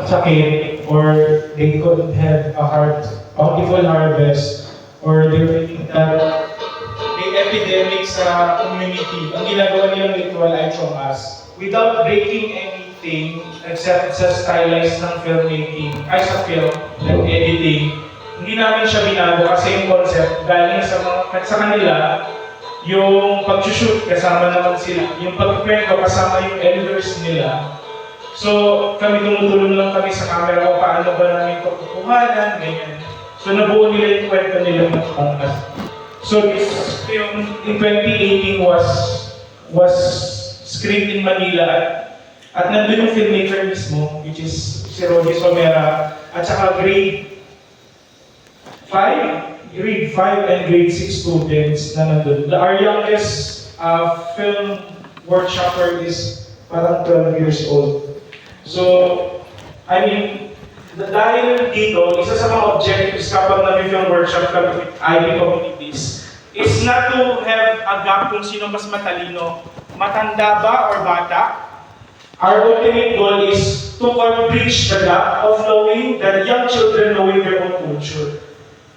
sakit, or they could have a bountiful harvest, or they were thinking that may epidemic sa community. Ang ginagawa nilang ritual ay chomas. Without breaking anything, except sa stylized ng filmmaking, ay sa film, like editing, hindi namin siya binago kasi yung concept galing sa kanila, yung pag-shoot kasama naman sila, yung pag-kwento kasama yung elders nila. So, kami tumutulong lang kami sa camera kung paano ba namin ito kukuhanan, ganyan. So, nabuo nila yung kwento nila ng pangkas. So, this film in 2018 was screened in Manila. At nandun yung filmmaker mismo, which is si Roddy Somera, at saka grade 5 and grade 6 students na nandun. Our youngest film workshopper is parang 12 years old. So, I mean, dahil dito, isa sa mga objectives kapag nag-film workshop kami with IB communities is not to have a gap kung sino mas matalino, matanda ba or bata. Our ultimate goal is to bridge the gap of knowing that young children knowing their own culture.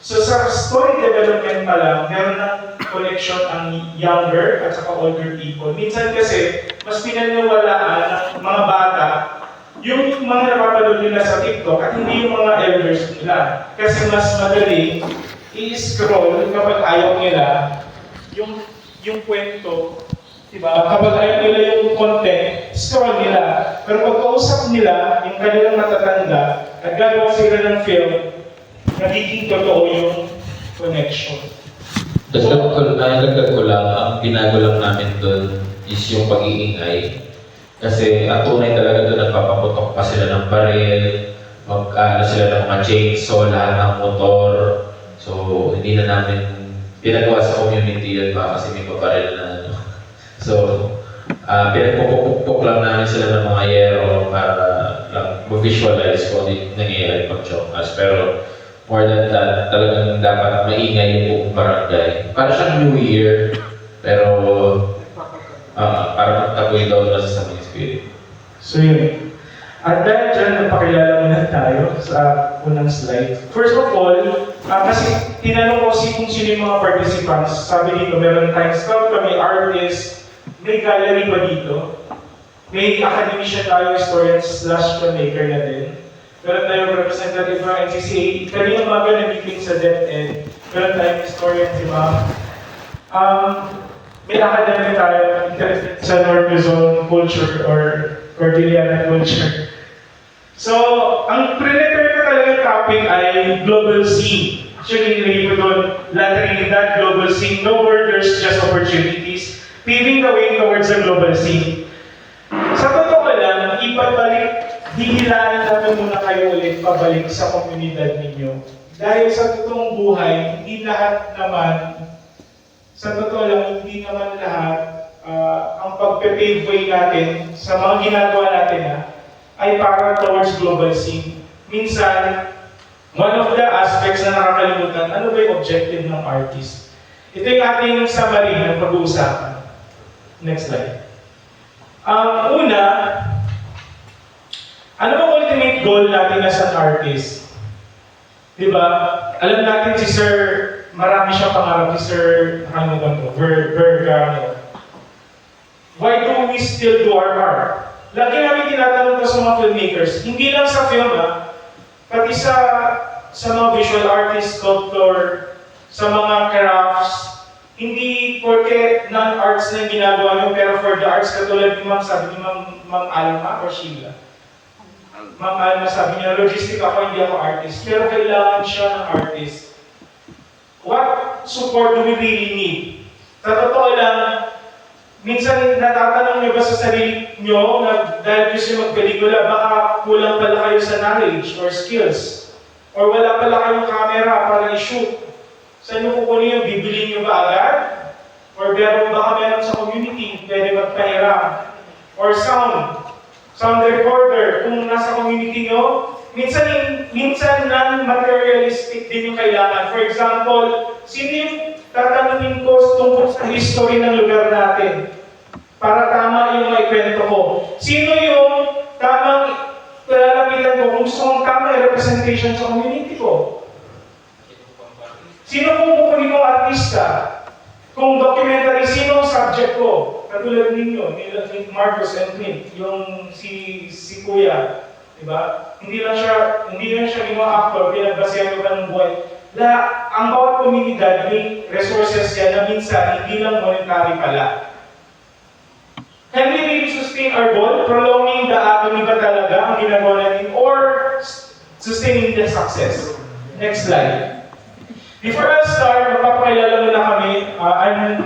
So sa story development pa lang, meron ng connection ang younger at saka older people. Minsan kasi, mas pinaniwalaan ng mga bata yung mga napapanood nila sa TikTok at hindi yung mga elders nila. Kasi mas madali i-scroll kapag ayaw nila yung kwento. Diba? Kapag ayaw nila yung content, scroll nila. Pero pag kausap nila, yung kanilang matatanda, at gagawa sila ng film, nagiging totoo yung connection. Dagdag ko lang, ang binago lang namin doon is yung pag-iingay. Kasi ang tunay talaga doon, nagpapaputok pa sila ng baril, sila ng mga chainsaw, lahat ng motor. So, hindi na namin pinagawa sa community yun ba kasi may paparil na ano. So, pinagpupukpuk lang namin sila ng mga yero para lang mag-visualize kung ano yung nangyayari pag-chokas. Pero, more than that, talagang dapat maingay yung buong barangay. Para siyang New Year, pero para magtaboy daw na sa aming spirit. So yun. At dahil dyan, napakilala muna tayo sa unang slide. First of all, kasi tinanong ko kung sino yung mga participants. Sabi dito, meron tayong scout, may artist, may gallery pa dito. May academician tayo, historian / filmmaker na din. Meron tayong representative ng NCCA. Kanina umaga nag-meeting sa DepEd. Meron tayong historian si Ma'am. May academic tayo interested sa North Luzon culture or Cordillera culture. So, ang prepare ko talaga topic ay Global Scene. Actually, nilagay ko doon, La Trinidad Global Scene, no borders, just opportunities, paving the way towards the global scene. Sa totoo lang, hihilahin namin muna kayo ulit pabalik sa komunidad ninyo. Dahil sa totoong buhay, hindi lahat naman, sa totoo lang, hindi naman lahat ang pagpe-pave way natin sa mga ginagawa natin ay para towards global scene. Minsan, one of the aspects na nakakalimutan, ano ba yung objective ng artist? Ito yung ating summary ng pag-uusapan. Next slide. Una, ano bang ultimate goal natin as an artist? Diba? Alam natin si Sir, marami siyang pangarap si Sir, ano ba ito? Vergano. Why do we still do our art? Lagi namin tinatanong to sa mga filmmakers, hindi lang sa film pati sa mga visual artists, sculptor, sa mga crafts, hindi porque non-arts na ginagawa nyo, pero for the arts, katulad ni Ma'am, sabi ni Ma'am Alma or Sheila. Ma'am Alma sabi niya, logistic ako, hindi ako artist. Pero kailangan siya ng artist. What support do we really need? Sa totoo lang, minsan natatanong niyo ba sa sarili niyo na dahil gusto magpelikula, baka kulang pala kayo sa knowledge or skills? Or wala pala kayong camera para i-shoot? Saan niyo kukunin yung bibili niyo ba agad? Or baka meron sa community, pwede magpahiram? Or sound recorder, kung nasa community niyo, minsan non-materialistic din yung kailangan. For example, sino yung tatanungin ko tungkol sa history ng lugar natin? Para tama yung may kwento ko. Sino yung tamang lalapitan tingnan ko kung gusto kong tama yung representation sa community ko. Sino kung kukunin kong artista? Kung documentary, sino ang subject ko? Katulad ninyo, ni Marcos and Clint, yung si Kuya, di ba? Hindi lang siya ginawa actor, pinagbasehan ko ng buhay. Ang bawat komunidad may resources yan na minsan hindi lang monetary pala. Can we really sustain our goal? Prolonging the agony ba talaga ang ginagawa natin? Or sustaining the success? Next slide. Before I start, magpapakilala muna kami.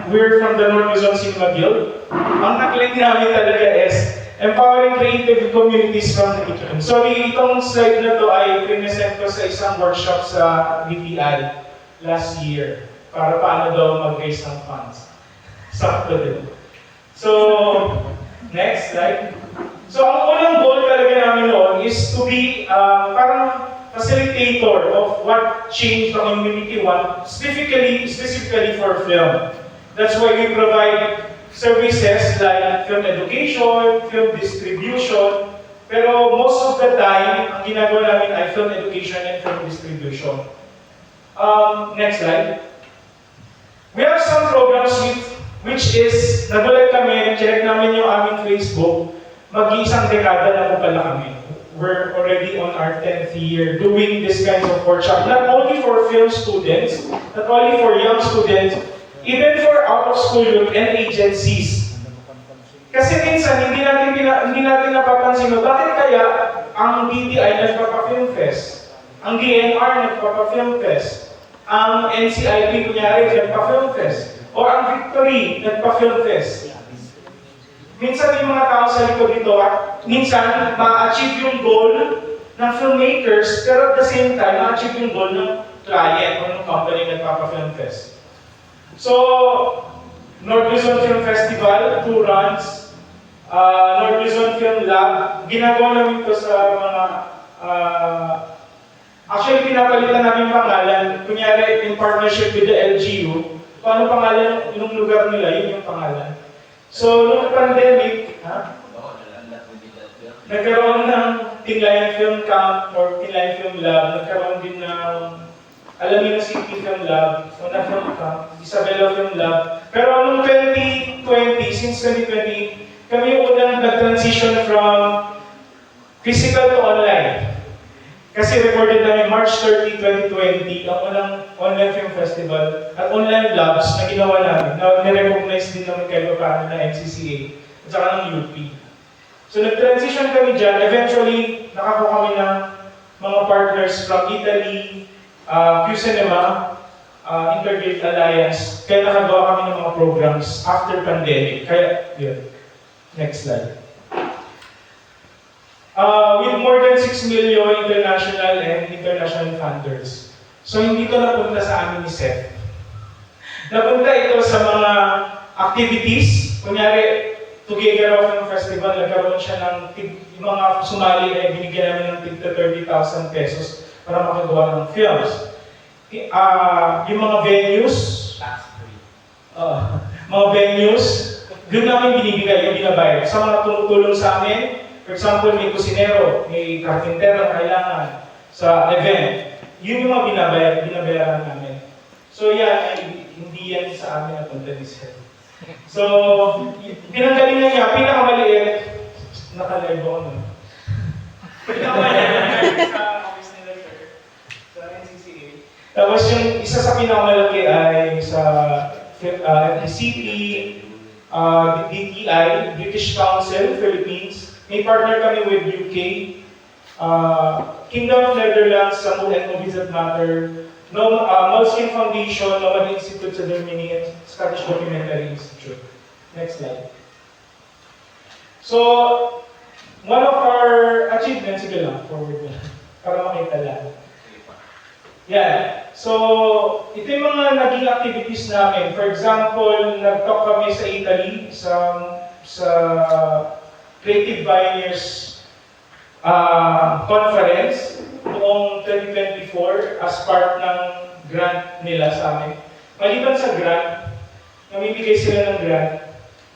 We're from the North Luzon Cinema Guild. Ang tagline namin talaga is Empowering Creative Communities from the Kitchen. Sorry, itong slide na to ay present ko sa isang workshop sa BPI last year para paano daw mag-raise ng funds. Sakto din. So, next slide. So, ang unang goal talaga namin noon is to be parang facilitator of what change the community want, specifically for film. That's why we provide services like film education, film distribution, pero most of the time, ang ginagawa namin ay film education and film distribution. Next slide. We have some programs which is, nagulat kami, check namin yung aming Facebook, mag-iisang dekada na po pala kami. We're already on our 10th year doing this kind of workshop, not only for film students, not only for young students, even for out-of-school youth and agencies. Kasi minsan, hindi natin napapansin, bakit kaya ang DTI nagpapa-film fest, ang DNR nagpapa-film fest, ang NCIP kunyari nagpa-film fest, o ang Victory nagpa-film fest. Minsan yung mga tao sa likod dito, minsan ma-achieve yung goal ng filmmakers, pero at the same time, ma-achieve yung goal ng client o ng company nagpapa-film fest. So, North Luzon Film Festival, 2 runs, North Luzon Film Lab, ginagawa namin ito sa mga, actually pinapalitan namin pangalan, kunyari in partnership with the LGU, kung ano pangalan ng lugar nila, yun yung pangalan. So, nung pandemic, nagkaroon ng Tinlayan Film Camp or Tinlayan Film Lab, nagkaroon din ng Alamino City Film Lab, Una Film Camp, Isabela Film Lab. Pero noong 2020, since 2020, kami yung unang nag-transition from physical to online. Kasi recorded namin March 30, 2020, ang unang online film festival at online labs na ginawa namin, na nirecognize din naman kayo paano na NCCA at saka ng UP. So nag-transition kami dyan, eventually nakakuha kami ng mga partners from Italy, Q-Cinema, Intergate Alliance, kaya nakagawa kami ng mga programs after pandemic. Kaya, yun. Next slide. With more than 6 million international and international funders. So hindi ito napunta sa amin ni Seth. Napunta ito sa mga activities. Kunyari, Tuguegarao Film Festival, nagkaroon siya ng yung mga sumali ay binigyan namin ng tigta 30,000 pesos para makagawa ng films. Yung mga venues, doon namin binibigay, yung binabayad. Sa mga tumutulong sa amin, for example, may kusinero, may carpintero na kailangan sa event. Yun yung mga binabayaran namin. So yan, hindi yan sa amin na punta ni Seth. So, pinanggalingan niya, pinakamaliit, nakalive ako nun. Pinakamaliit sa office nila, sir, sa NCCA. Tapos yung isa sa pinakamalaki ay sa FCP, DTI, British Council, Philippines. May partner kami with UK, Kingdom of Netherlands, Samud and Movies That Matter, Moleskine Foundation, Nomad Institute sa Germany, and Scottish Documentary Institute. Next slide. So, one of our achievements, sige lang, forward na, para makita lang. Yan. So, ito yung mga naging activities namin. For example, nag-talk kami sa Italy, sa Creative Pioneers Conference noong 2024 as part ng grant nila sa amin. Maliban sa grant, namimigay sila ng grant,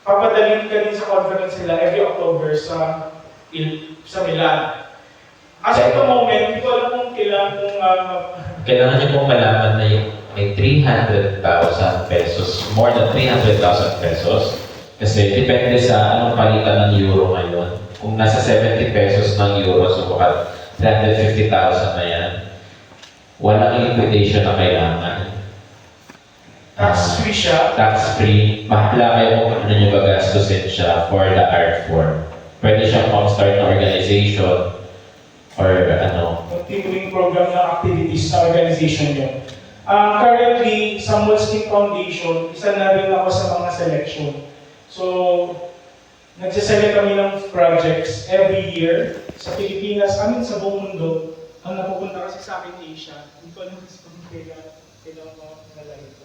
papadalhin ka din sa conference nila every October sa Milan. As of the moment, hindi ko alam kung kailangan kung Kailangan niyo pong malaman na yung may 300,000 pesos, more than 300,000 pesos. Kasi depende sa anong palitan ng euro ngayon. Kung nasa 70 pesos ng euro, so baka 350,000 na yan. Walang liquidation na kailangan. tax-free siya. Tax-free. Bahala kayo kung ano nyo gagastusin siya for the art form. Pwede siyang pang-start na organization or ano. Continuing program ng activities sa organization niyo. Currently, sa Moleskine Foundation, isa na rin ako sa mga selection. So, nagsaselect kami ng projects every year sa Pilipinas, sa buong mundo. Ang napupunta kasi sa akin Asia. Hindi ko alam kung kailangan ko nalagay ito.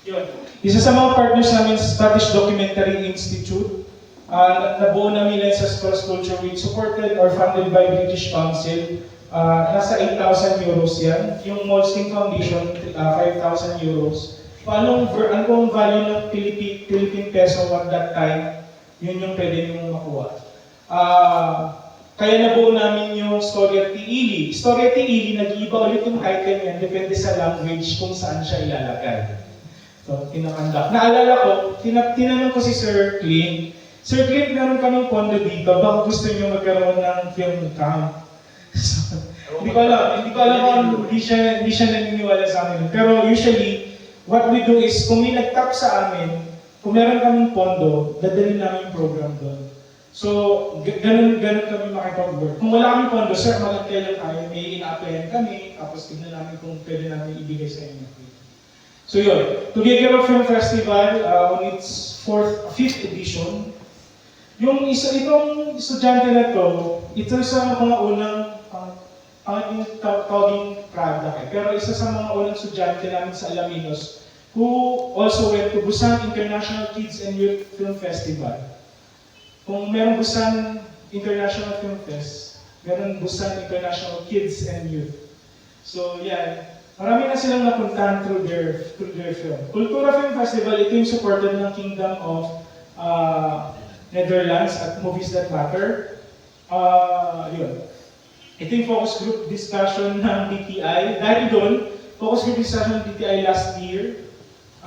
Yun. Isa sa mga partners namin sa Scottish Documentary Institute, nabuo namin yan sa Scottish Culture Week, supported or funded by British Council. Nasa 8,000 euros yan. Yung Moleskine Foundation, 5,000 euros. Anong value ng Philippine peso at that time, yun yung pwede nyo makuha. Kaya nabuo namin yung Story at Tiili. Story at Tiili, nag-iiba ulit yung title niyan, depende sa language kung saan siya ilalagay. So, tinakanda. Naalala ko, tinanong ko si Sir Clint. Sir Clint, meron kaming pondo dito, baka gusto niyo magkaroon ng film camp. So, hindi ko alam kung hindi siya naniniwala sa amin. Pero usually, what we do is, kung may nag-tap sa amin, kung meron kaming pondo, dadalhin namin yung program doon. So, ganun kami makipag-work. Kung wala kaming pondo, sir, magantay lang tayo, may ina-applyan kami, tapos tignan namin kung pwede namin ibigay sa inyo. So yun, Tuguegarao Film Festival, on its 5th edition, itong estudyante na to, ito sa mga unang tawaging product pero isa sa mga unang estudyante namin sa Alaminos who also went to Busan International Kids and Youth Film Festival. Kung meron Busan International Film Fest, meron Busan International Kids and Youth. So yeah, marami na silang napuntahan through their film. Kultura Film Festival, ito yung supported ng Kingdom of Netherlands at Movies That Matter. Yun. Ito yung focus group discussion ng DTI. Dahil doon, focus group discussion ng DTI last year,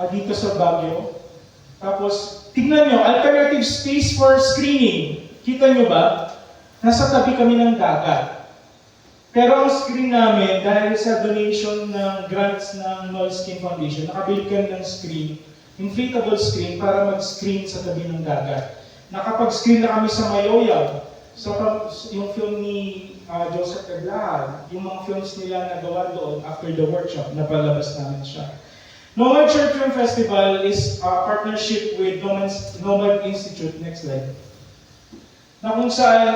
dito sa Baguio. Tapos, tignan nyo, alternative space for screening. Kita nyo ba? Nasa tabi kami ng dagat. Pero ang screen namin, dahil sa donation ng grants ng Moleskine Foundation, nakabili kami ng screen, inflatable screen, para mag-screen sa tabi ng dagat. Nakapag-screen na kami sa Mayoyaw, yung film ni Joseph Eblahan, yung mga films nila nagawa doon after the workshop, napalabas namin siya. Nomad Short Film Festival is a partnership with Nomad Institute, next slide, na kung saan